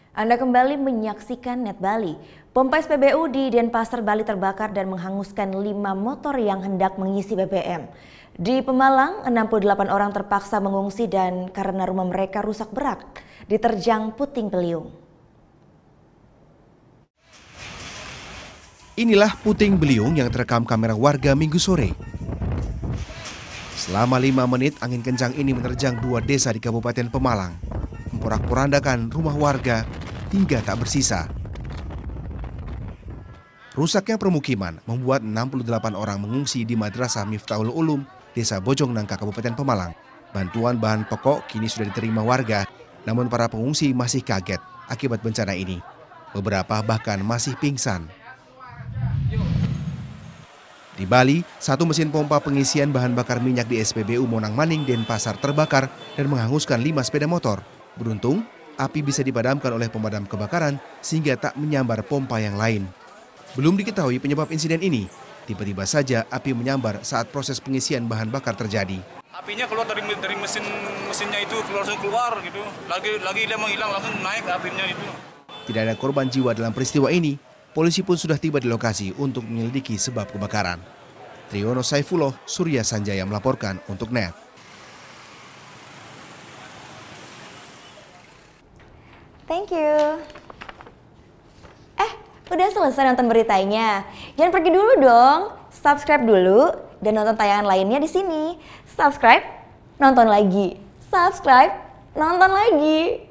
Anda kembali menyaksikan Net Bali. Pompa SPBU di Denpasar, Bali terbakar dan menghanguskan 5 motor yang hendak mengisi BBM. Di Pemalang, 68 orang terpaksa mengungsi dan karena rumah mereka rusak berat diterjang puting beliung. Inilah puting beliung yang terekam kamera warga Minggu sore. Selama 5 menit, angin kencang ini menerjang 2 desa di Kabupaten Pemalang, memporak-porandakan rumah warga hingga tak bersisa. Rusaknya permukiman membuat 68 orang mengungsi di Madrasah Miftahul Ulum, Desa Bojong Nangka, Kabupaten Pemalang. Bantuan bahan pokok kini sudah diterima warga, namun para pengungsi masih kaget akibat bencana ini. Beberapa bahkan masih pingsan. Di Bali, 1 mesin pompa pengisian bahan bakar minyak di SPBU Monang Maning, Denpasar terbakar dan menghanguskan 5 sepeda motor. Beruntung, api bisa dipadamkan oleh pemadam kebakaran sehingga tak menyambar pompa yang lain. Belum diketahui penyebab insiden ini. Tiba-tiba saja api menyambar saat proses pengisian bahan bakar terjadi. Apinya keluar dari mesinnya itu keluar gitu. Lagi dia menghilang langsung naik apinya itu. Tidak ada korban jiwa dalam peristiwa ini. Polisi pun sudah tiba di lokasi untuk menyelidiki sebab kebakaran. Triyono Saifullah, Surya Sanjaya melaporkan untuk NET. Thank you. Udah selesai nonton beritanya? Jangan pergi dulu dong. Subscribe dulu dan nonton tayangan lainnya di sini. Subscribe, nonton lagi. Subscribe, nonton lagi.